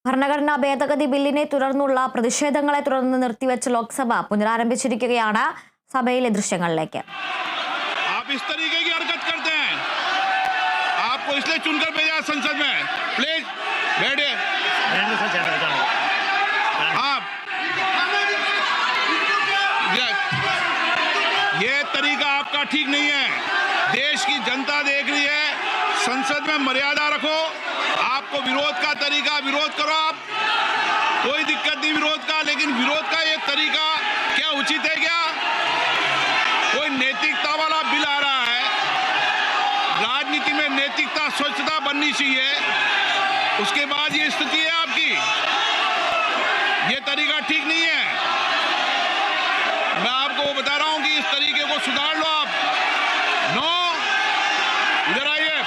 ഭരണഘടനാ ഭേദഗതി ബില്ലിനെ തുടർന്നുള്ള പ്രതിഷേധങ്ങളെ തുടർന്ന് നിർത്തിവെച്ച ലോക്സഭ പുനരാരംഭിച്ചിരിക്കുകയാണ്. സഭയിലെ ദൃശ്യങ്ങളിലേക്ക്. आप इस तरीके की हरकत करते हैं, आपको इसलिए चुनकर भेजा संसद में। प्लीज बैठिए। आप ये तरीका आपका ठीक नहीं है। देश की जनता देख रही है, संसद में मर्यादा रखो। आपको विरोध का तरीका विरोध करो, आप कोई दिक्कत नहीं विरोध का, लेकिन विरोध का ये तरीका क्या उचित है? क्या कोई नैतिकता वाला बिल आ रहा है? राजनीति में नैतिकता स्वच्छता बननी चाहिए, उसके बाद ये स्थिति है आपकी। ये तरीका ठीक नहीं है। मैं आपको बता रहा हूं कि इस तरीके को सुधार लो आप। नो, इधर आइए।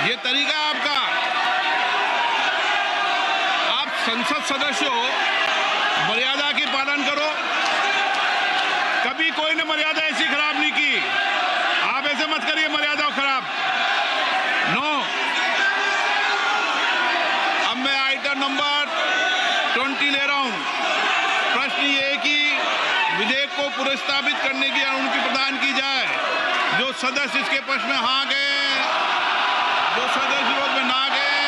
ये तरीका आपका, आप संसद सदस्य हो, मर्यादा की पालन करो। कभी कोई ने मर्यादा ऐसी खराब नहीं की, आप ऐसे मत करिए मर्यादा खराब। नो। अब मैं आइटम नंबर 20 ले रहा हूं। प्रश्न ये है कि विधेयक को पुनर्स्थापित करने की अनुमति प्रदान की जाए। जो सदस्य इसके पक्ष में हाँ गए, जो सदस्य विरोध में ना गए,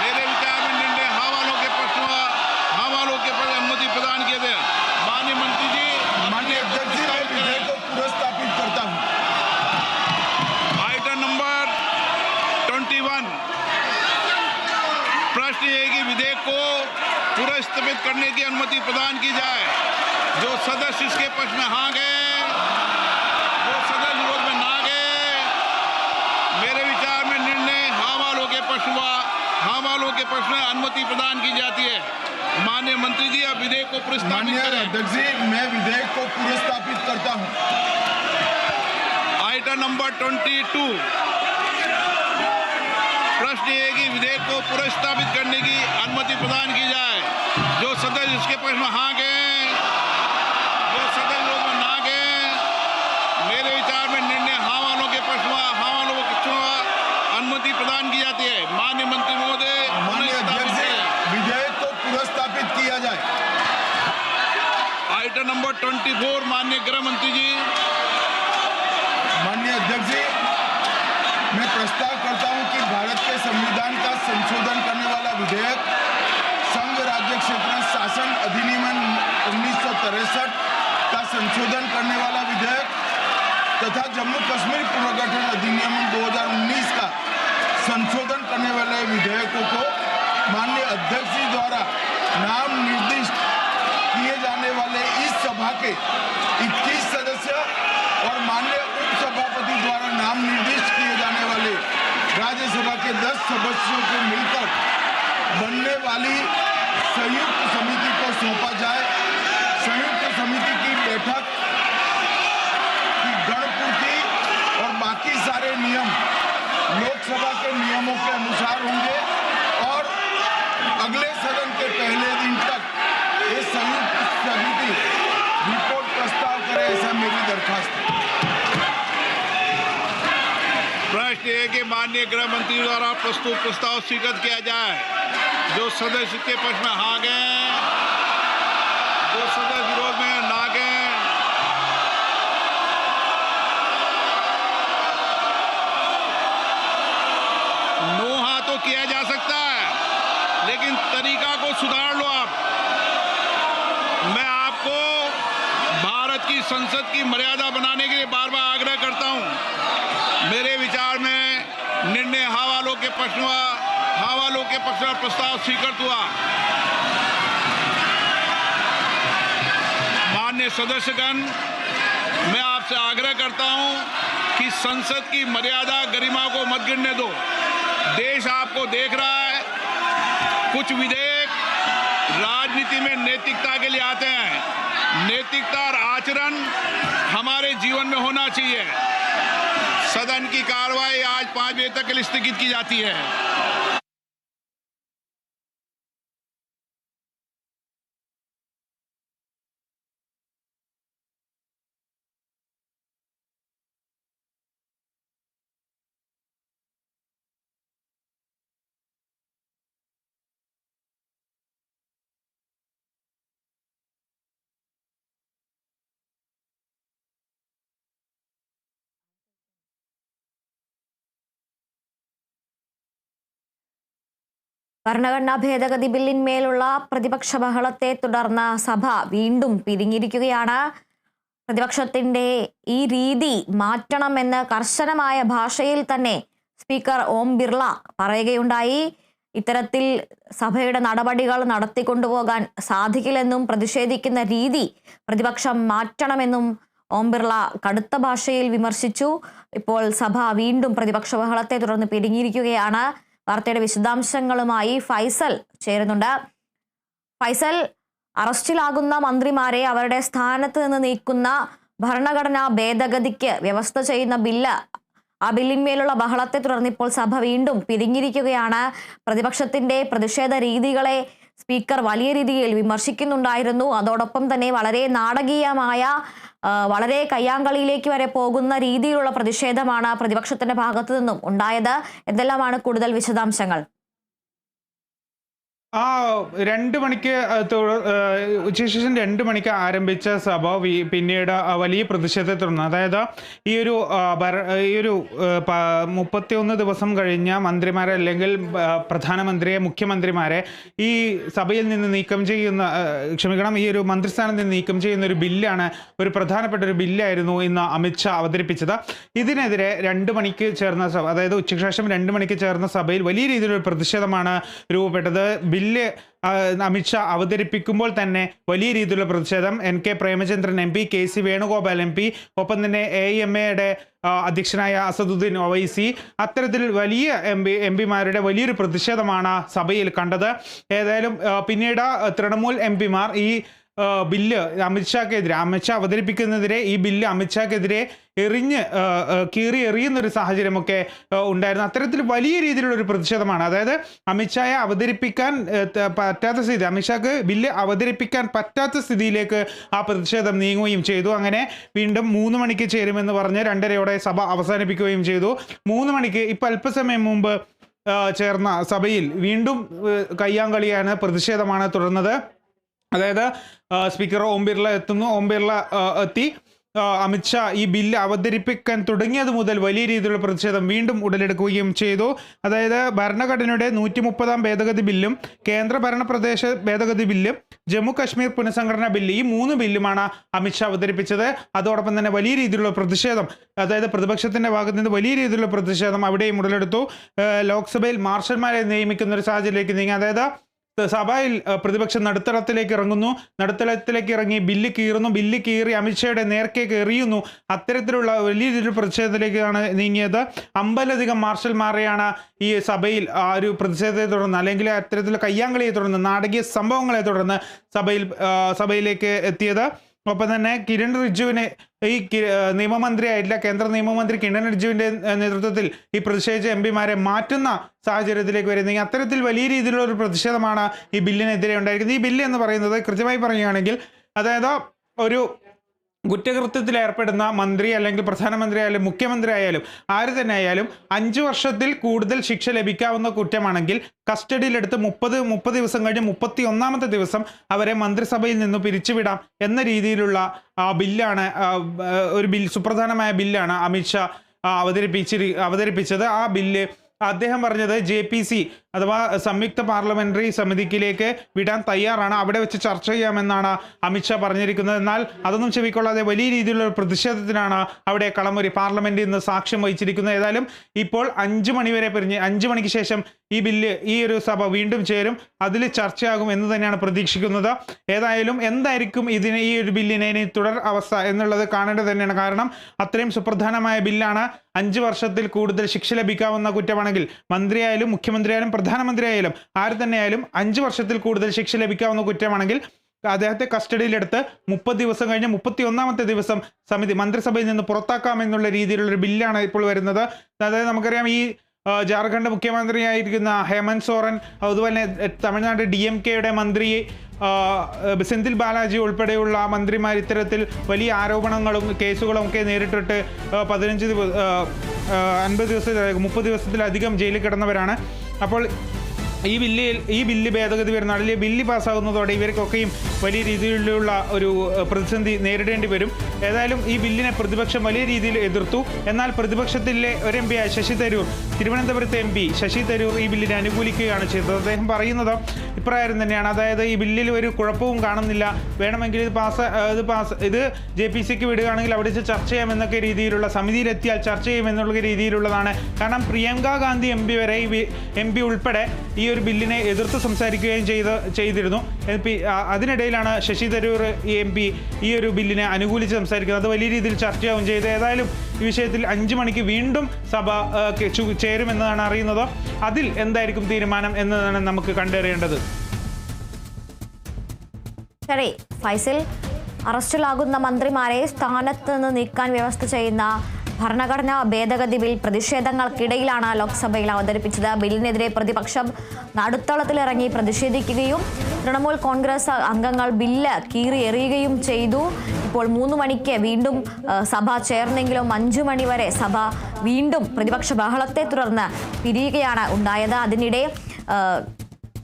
मेरे विचार में निर्णय हाँ वालों के पक्ष में, हाँ वालों के पक्ष अनुमति प्रदान किए थे। माननीय मंत्री जी, माननीय अध्यक्ष जी, मैं विधेयक को पुनर्स्थापित करता हूं। Item number 21। प्रश्न ये है कि विधेयक को पुनर्स्थापित करने की अनुमति प्रदान की जाए। जो सदस्य इसके पक्ष में हाँ गए, जो सदस्य विरोध में ना गए, मेरे विचार में निर्णय हाँ वालों के पक्ष में, हाँ वालों के पक्ष में अनुमति प्रदान की जाती है। माननीय मंत्री जी, अब विधेयक को पुनर्स्थापित माननीय करें। अध्यक्ष जी, मैं विधेयक को पुनर्स्थापित करता हूं। Item number 22। प्रश्न ये है कि विधेयक को पुनर्स्थापित करने की अनुमति प्रदान की जाए। जो सदस्य इसके पक्ष में हाँ गए, जो सदस्य विरोध में ना गए, मेरे विचार में निर्णय हाँ वालों के पक्ष में, हाँ वालों के पक्ष में अनुमति प्रदान की जाती है। माननीय मंत्री महोदय, माननीय अध्यक्ष जी, विधेयक को पुनर्स्थापित किया जाए। Item number 24। माननीय गृह मंत्री जी। माननीय अध्यक्ष जी, मैं प्रस्ताव करता हूं कि भारत के संविधान का संशोधन करने वाला विधेयक, संघ राज्य क्षेत्र शासन अधिनियम 1963 का संशोधन करने वाला विधेयक तथा जम्मू कश्मीर पुनर्गठन अधिनियम 2019 का संशोधन करने वाले विधेयकों को माननीय अध्यक्ष जी द्वारा नाम निर्दिष्ट किए जाने वाले इस सभा के 21 सदस्य और माननीय उपसभापति द्वारा नाम निर्दिष्ट किए जाने वाले राज्यसभा के 10 सदस्यों को मिलकर बनने वाली संयुक्त समिति को सौंपा जाए। संयुक्त समिति की बैठक की गणपूर्ति और बाकी सारे नियम लोकसभा के नियमों के अनुसार होंगे और अगले सदन के पहले दिन तक ये संयुक्त समिति रिपोर्ट प्रस्ताव करे, ऐसा मेरी दरखास्त है। प्रश्न ये है कि माननीय गृह मंत्री द्वारा प्रस्तुत प्रस्ताव स्वीकृत किया जाए। जो सदस्य के पक्ष में हाँ गए, जो सदस्य विरोध में ना गए, नो हाँ तो किया जा सकता है, लेकिन तरीका को सुधार लो आप। मैं आपको भारत की संसद की मर्यादा बनाने के लिए बार बार आग्रह करता हूं। मेरे विचार में निर्णय हाँ वालों के पक्ष में, हाँ वालों के पक्ष में प्रस्ताव स्वीकृत हुआ। माननीय सदस्यगण, मैं आपसे आग्रह करता हूं कि संसद की मर्यादा गरिमा को मत गिरने दो। देश आपको देख रहा है। कुछ विधेयक राजनीति में नैतिकता के लिए आते हैं। नैतिकता और आचरण हमारे जीवन में होना चाहिए। सदन की कार्रवाई आज 5 बजे तक के लिए स्थगित की जाती है। ഭരണഘടനാ ഭേദഗതി ബില്ലിന്മേലുള്ള പ്രതിപക്ഷ ബഹളത്തെ തുടർന്ന് സഭ വീണ്ടും പിരിഞ്ഞിരിക്കുകയാണ്. പ്രതിപക്ഷത്തിന്റെ ഈ രീതി മാറ്റണമെന്ന് കർശനമായ ഭാഷയിൽ തന്നെ സ്പീക്കർ ഓം ബിർള പറയുകയുണ്ടായി. ഇത്തരത്തിൽ സഭയുടെ നടപടികൾ നടത്തിക്കൊണ്ടുപോകാൻ സാധിക്കില്ലെന്നും പ്രതിഷേധിക്കുന്ന രീതി പ്രതിപക്ഷം മാറ്റണമെന്നും ഓം ബിർള കടുത്ത ഭാഷയിൽ വിമർശിച്ചു. ഇപ്പോൾ സഭ വീണ്ടും പ്രതിപക്ഷ ബഹളത്തെ തുടർന്ന് പിരിഞ്ഞിരിക്കുകയാണ്. വാർത്തയുടെ വിശദാംശങ്ങളുമായി ഫൈസൽ ചേരുന്നുണ്ട്. ഫൈസൽ, അറസ്റ്റിലാകുന്ന മന്ത്രിമാരെ അവരുടെ സ്ഥാനത്ത് നിന്ന് നീക്കുന്ന ഭരണഘടനാ ഭേദഗതിക്ക് വ്യവസ്ഥ ചെയ്യുന്ന ബില്ല്, ആ ബില്ലിന്മേലുള്ള ബഹളത്തെ തുടർന്ന് ഇപ്പോൾ സഭ വീണ്ടും പിരിഞ്ഞിരിക്കുകയാണ്. പ്രതിപക്ഷത്തിന്റെ പ്രതിഷേധ രീതികളെ സ്പീക്കർ വലിയ രീതിയിൽ വിമർശിക്കുന്നുണ്ടായിരുന്നു. അതോടൊപ്പം തന്നെ വളരെ നാടകീയമായ, വളരെ കയ്യാങ്കളിയിലേക്ക് വരെ പോകുന്ന രീതിയിലുള്ള പ്രതിഷേധമാണ് പ്രതിപക്ഷത്തിന്റെ ഭാഗത്തു നിന്നും ഉണ്ടായത്. എന്തെല്ലാമാണ് കൂടുതൽ വിശദാംശങ്ങൾ? 2 മണിക്ക് ഉച്ചശേഷം 2 മണിക്ക് ആരംഭിച്ച സഭ പിന്നീട് വലിയ പ്രതിഷേധത്തെ തുടർന്ന്, അതായത് ഈ ഒരു 31 ദിവസം കഴിഞ്ഞ മന്ത്രിമാരെ അല്ലെങ്കിൽ പ്രധാനമന്ത്രിയെ, മുഖ്യമന്ത്രിമാരെ ഈ സഭയിൽ നിന്ന് നീക്കം ചെയ്യുന്ന, ഈ ഒരു മന്ത്രിസ്ഥാനത്ത് നിന്ന് നീക്കം ചെയ്യുന്ന ഒരു ബില്ലാണ്, ഒരു പ്രധാനപ്പെട്ട ഒരു ബില്ലായിരുന്നു ഇന്ന് അമിത്ഷാ അവതരിപ്പിച്ചത്. ഇതിനെതിരെ 2 മണിക്ക് ചേർന്ന സഭ, അതായത് ഉച്ചയ്ക്ക് ശേഷം 2 മണിക്ക് ചേർന്ന സഭയിൽ വലിയ രീതിയിലൊരു പ്രതിഷേധമാണ് രൂപപ്പെട്ടത്. ബില്ല് അമിത്ഷാ അവതരിപ്പിക്കുമ്പോൾ തന്നെ വലിയ രീതിയിലുള്ള പ്രതിഷേധം NK Premachandran MP, KC Venugopal MP, ഒപ്പം തന്നെ AIMAയുടെ അധ്യക്ഷനായ അസദുദ്ദീൻ ഒവൈസി, അത്തരത്തിൽ വലിയ എംപിമാരുടെ വലിയൊരു പ്രതിഷേധമാണ് സഭയിൽ കണ്ടത്. ഏതായാലും പിന്നീട് തൃണമൂൽ MPമാർ ഈ ബില്ല് അമിത്ഷാ അവതരിപ്പിക്കുന്നതിരെ ഈ ബില്ല് അമിത്ഷാക്കെതിരെ കീറി എറിയുന്നൊരു സാഹചര്യമൊക്കെ ഉണ്ടായിരുന്നു. അത്തരത്തിൽ വലിയ രീതിയിലുള്ള ഒരു പ്രതിഷേധമാണ്. അതായത് അമിത്ഷായെ അവതരിപ്പിക്കാൻ പറ്റാത്ത സ്ഥിതി, അമിത്ഷാക്ക് ബില്ല് അവതരിപ്പിക്കാൻ പറ്റാത്ത സ്ഥിതിയിലേക്ക് ആ പ്രതിഷേധം നീങ്ങുകയും ചെയ്തു. അങ്ങനെ വീണ്ടും 3 മണിക്ക് ചേരുമെന്ന് പറഞ്ഞ് 2:30 സഭ അവസാനിപ്പിക്കുകയും ചെയ്തു. 3 മണിക്ക് ഇപ്പം അല്പസമയം മുമ്പ് ചേർന്ന സഭയിൽ വീണ്ടും കയ്യാങ്കളിയാണ്, പ്രതിഷേധമാണ് തുടർന്നത്. അതായത് സ്പീക്കർ ഓം ബിർള എത്തി. അമിത്ഷാ ഈ ബില്ല് അവതരിപ്പിക്കാൻ തുടങ്ങിയത് മുതൽ വലിയ രീതിയിലുള്ള പ്രതിഷേധം വീണ്ടും ഉടലെടുക്കുകയും ചെയ്തു. അതായത് ഭരണഘടനയുടെ 130-ാം ഭേദഗതി ബില്ലും കേന്ദ്ര ഭരണപ്രദേശ ഭേദഗതി ബില്ലും ജമ്മു കാശ്മീർ പുനഃസംഘടനാ ബില്ല്, ഈ 3 ബില്ലുമാണ് അമിത്ഷാ അവതരിപ്പിച്ചത്. അതോടൊപ്പം തന്നെ വലിയ രീതിയിലുള്ള പ്രതിഷേധം, അതായത് പ്രതിപക്ഷത്തിന്റെ ഭാഗത്ത് നിന്ന് വലിയ രീതിയിലുള്ള പ്രതിഷേധം അവിടെയും ഉടലെടുത്തു. ലോക്സഭയിൽ മാർഷൽമാരെ നിയമിക്കുന്ന ഒരു സാഹചര്യത്തിലേക്ക് നീങ്ങി. അതായത് സഭയിൽ പ്രതിപക്ഷം നടുത്തളത്തിലേക്ക് ഇറങ്ങി ബില്ല് കീറി അമിത്ഷായുടെ നേർക്കെ എറിയുന്നു. അത്തരത്തിലുള്ള വലിയ രീതിയിലുള്ള പ്രതിഷേധത്തിലേക്കാണ് നീങ്ങിയത്. 50-ലധികം മാർഷൽമാരെയാണ് ഈ സഭയിൽ ആ ഒരു പ്രതിഷേധത്തെ തുടർന്ന്, അല്ലെങ്കിൽ അത്തരത്തിലുള്ള കയ്യാങ്കളിയെ തുടർന്ന്, നാടകീയ സംഭവങ്ങളെ തുടർന്ന് സഭയിലേക്ക് എത്തിയത്. ഒപ്പം തന്നെ കിരൺ റിജിജുവിനെ, ഈ നിയമമന്ത്രിയായിട്ടില്ല, കേന്ദ്ര നിയമമന്ത്രി കിരൺ റിജിജുവിന്റെ നേതൃത്വത്തിൽ ഈ പ്രതിഷേധിച്ച MPമാരെ മാറ്റുന്ന സാഹചര്യത്തിലേക്ക് വരുന്നത്. അത്തരത്തിൽ വലിയ രീതിയിലുള്ള ഒരു പ്രതിഷേധമാണ് ഈ ബില്ലിനെതിരെ ഉണ്ടായിരിക്കുന്നത്. ഈ ബില്ല് എന്ന് പറയുന്നത് കൃത്യമായി പറയുകയാണെങ്കിൽ, അതായത് ഒരു കുറ്റകൃത്യത്തിൽ ഏർപ്പെടുന്ന മന്ത്രി അല്ലെങ്കിൽ പ്രധാനമന്ത്രി ആയാലും മുഖ്യമന്ത്രി ആയാലും ആര് തന്നെ ആയാലും 5 വർഷത്തിൽ കൂടുതൽ ശിക്ഷ ലഭിക്കാവുന്ന കുറ്റമാണെങ്കിൽ കസ്റ്റഡിയിലെടുത്ത് 30 ദിവസം കഴിഞ്ഞ് 31-ാമത്തെ ദിവസം അവരെ മന്ത്രിസഭയിൽ നിന്ന് പിരിച്ചുവിടാം എന്ന രീതിയിലുള്ള ബില്ലാണ്, സുപ്രധാനമായ ബില്ലാണ് അമിത്ഷാ അവതരിപ്പിച്ചത്. ആ ബില്ല് അദ്ദേഹം പറഞ്ഞത് JPC അഥവാ സംയുക്ത പാർലമെന്ററി സമിതിക്കിലേക്ക് വിടാൻ തയ്യാറാണ്, അവിടെ വെച്ച് ചർച്ച ചെയ്യാമെന്നാണ് അമിത്ഷാ പറഞ്ഞിരിക്കുന്നത്. എന്നാൽ അതൊന്നും ചെവിക്കൊള്ളാതെ വലിയ രീതിയിലുള്ള പ്രതിഷേധത്തിനാണ് അവിടെ കളമൊരു പാർലമെന്റിൽ നിന്ന് സാക്ഷ്യം വഹിച്ചിരിക്കുന്നത്. ഏതായാലും ഇപ്പോൾ 5 മണി വരെ പിരിഞ്ഞ് 5 മണിക്ക് ശേഷം ഈ ഒരു സഭ വീണ്ടും ചേരും, അതിൽ ചർച്ചയാകും എന്ന് തന്നെയാണ് പ്രതീക്ഷിക്കുന്നത്. ഏതായാലും എന്തായിരിക്കും ഈ ഒരു ബില്ലിനെ ഇനി തുടർ അവസ്ഥ എന്നുള്ളത് കാണേണ്ടത് തന്നെയാണ്. കാരണം അത്രയും സുപ്രധാനമായ ബില്ലാണ്. 5 വർഷത്തിൽ കൂടുതൽ ശിക്ഷ ലഭിക്കാവുന്ന കുറ്റമാണെങ്കിൽ മന്ത്രിയായാലും മുഖ്യമന്ത്രിയായാലും പ്രധാനമന്ത്രിയായാലും ആര് തന്നെയായാലും 5 വർഷത്തിൽ കൂടുതൽ ശിക്ഷ ലഭിക്കാവുന്ന കുറ്റമാണെങ്കിൽ അദ്ദേഹത്തെ കസ്റ്റഡിയിലെടുത്ത് 30 ദിവസം കഴിഞ്ഞ് 31-ാമത്തെ ദിവസം മന്ത്രിസഭയിൽ നിന്ന് പുറത്താക്കാമെന്നുള്ള രീതിയിലുള്ളൊരു ബില്ലാണ് ഇപ്പോൾ വരുന്നത്. അതായത് നമുക്കറിയാം, ഈ ജാർഖണ്ഡ് മുഖ്യമന്ത്രിയായിരിക്കുന്ന ഹേമന്ത് സോറൻ, അതുപോലെ തമിഴ്നാട് DMKയുടെ മന്ത്രി സെന്തിൽ ബാലാജി ഉൾപ്പെടെയുള്ള മന്ത്രിമാർ ഇത്തരത്തിൽ വലിയ ആരോപണങ്ങളും കേസുകളും ഒക്കെ നേരിട്ടിട്ട് 50 ദിവസത്തിലധികം ജയിലിൽ കിടന്നവരാണ്. അപ്പോൾ ഈ ബില്ല് ഭേദഗതി വരുന്ന അല്ലെങ്കിൽ ബില്ല് പാസ്സാകുന്നതോടെ ഇവർക്കൊക്കെയും വലിയ രീതിയിലുള്ള ഒരു പ്രതിസന്ധി നേരിടേണ്ടി വരും. ഏതായാലും ഈ ബില്ലിനെ പ്രതിപക്ഷം വലിയ രീതിയിൽ എതിർത്തു. എന്നാൽ പ്രതിപക്ഷത്തിലെ ഒരു എം പിയായ ശശി തരൂർ, തിരുവനന്തപുരത്തെ എം പി ശശി തരൂർ ഈ ബില്ലിനെ അനുകൂലിക്കുകയാണ് ചെയ്തത്. അദ്ദേഹം പറയുന്നത് ഇപ്രകാരം തന്നെയാണ്. അതായത് ഈ ബില്ലിൽ ഒരു കുഴപ്പവും കാണുന്നില്ല, വേണമെങ്കിൽ ഇത് JPCക്ക് വിടുകയാണെങ്കിൽ അവിടെ ചർച്ച ചെയ്യാമെന്നൊക്കെ രീതിയിലുള്ള സമിതിയിലെത്തിയാൽ ചർച്ച ചെയ്യുമെന്നുള്ള രീതിയിലുള്ളതാണ്. കാരണം പ്രിയങ്ക ഗാന്ധി MP വരെ MP ഉൾപ്പെടെ ഈ ഒരു ബില്ലിനെ എതിർത്ത് സംസാരിക്കുകയും ചെയ്തിരുന്നു. അതിനിടയിലാണ് ശശി തരൂർ MP ഈ ഒരു ബില്ലിനെ അനുകൂലിച്ച് സംസാരിക്കുന്നത്. അത് വലിയ രീതിയിൽ ചർച്ചയാവും ചെയ്ത്. ഏതായാലും ഈ വിഷയത്തിൽ 5 മണിക്ക് വീണ്ടും സഭ ചേരുമെന്നതാണ് അറിയുന്നത്. അതിൽ എന്തായിരിക്കും തീരുമാനം എന്നതാണ് നമുക്ക് കണ്ടറിയേണ്ടത്. ശരി ഫൈസൽ, അറസ്റ്റിലാകുന്ന മന്ത്രിമാരെ സ്ഥാനത്ത് നിന്ന് നീക്കാൻ വ്യവസ്ഥ ചെയ്യുന്ന ഭരണഘടനാ ഭേദഗതി ബിൽ പ്രതിഷേധങ്ങൾക്കിടയിലാണ് ലോക്സഭയിൽ അവതരിപ്പിച്ചത്. ബില്ലിനെതിരെ പ്രതിപക്ഷം നടുത്തളത്തിലിറങ്ങി പ്രതിഷേധിക്കുകയും തൃണമൂൽ കോൺഗ്രസ് അംഗങ്ങൾ ബില്ല് കീറി എറിയുകയും ചെയ്തു. ഇപ്പോൾ 3 മണിക്ക് വീണ്ടും സഭ ചേർന്നെങ്കിലും 5 മണി വരെ സഭ വീണ്ടും പ്രതിപക്ഷ ബഹളത്തെ തുടർന്ന് പിരിയുകയാണ് ഉണ്ടായത്. അതിനിടെ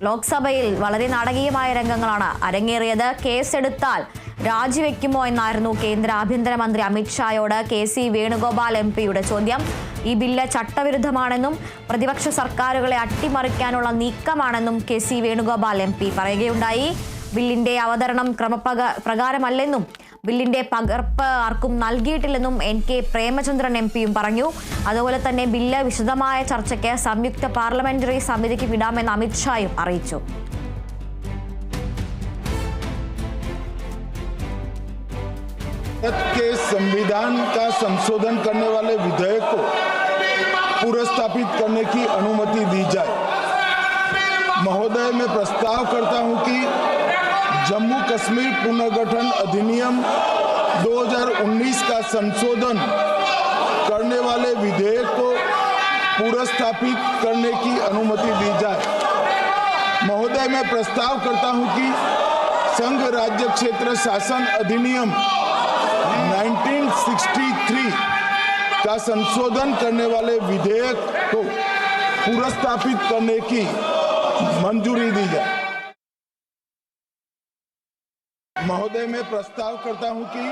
ലോക്സഭയിൽ വളരെ നാടകീയമായ രംഗങ്ങളാണ് അരങ്ങേറിയത്. കേസെടുത്താൽ രാജിവെക്കുമോ എന്നായിരുന്നു കേന്ദ്ര ആഭ്യന്തരമന്ത്രി അമിത്ഷായോട് KC വേണുഗോപാൽ MPയുടെ ചോദ്യം. ഈ ബില്ല് ചട്ടവിരുദ്ധമാണെന്നും പ്രതിപക്ഷ സർക്കാരുകളെ അട്ടിമറിക്കാനുള്ള നീക്കമാണെന്നും KC വേണുഗോപാൽ MP പറയുകയുണ്ടായി. ബില്ലിന്റെ അവതരണം ക്രമപ്രകാരമല്ലെന്നും ബില്ലിന്റെ പകർപ്പ് ആർക്കും നൽകിയിട്ടില്ലെന്നും NK പ്രേമചന്ദ്രൻ MPയും പറഞ്ഞു. അതുപോലെ തന്നെ ബില്ല് വിശദമായ ചർച്ചയ്ക്ക് സംയുക്ത പാർലമെന്ററി സമിതിക്ക് വിടാമെന്ന് അമിത്ഷായും അറിയിച്ചു. भारत के संविधान का संशोधन करने वाले विधेयक को पुनर्स्थापित करने की अनुमति दी जाए। महोदय, मैं प्रस्ताव करता हूं कि जम्मू कश्मीर पुनर्गठन अधिनियम 2019 का संशोधन करने वाले विधेयक को पुनर्स्थापित करने की अनुमति दी जाए। महोदय, मैं प्रस्ताव करता हूं कि संघ राज्य क्षेत्र शासन अधिनियम 1963 का संशोधन करने वाले विधेयक को पुनर्स्थापित करने की मंजूरी दी जाए। महोदय, मैं प्रस्ताव करता हूं कि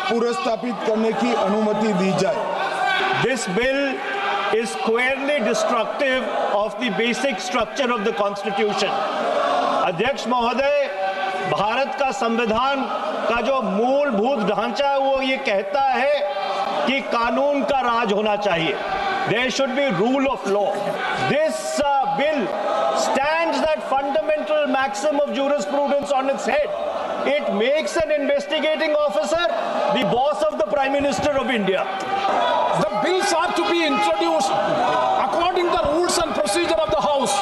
पुनर्स्थापित करने की अनुमति दी जाए। This bill is squarely destructive of the basic structure of the Constitution. अध्यक्ष महोदय, भारत का संविधान का जो मूलभूत ढांचा है वो ये कहता है कि कानून का राज होना चाहिए. There should be rule of law. This bill stands that fundamental maxim of jurisprudence on its head. It makes an investigating officer the boss of the Prime Minister of India. The bills are to be introduced according to the rules and procedure of the House.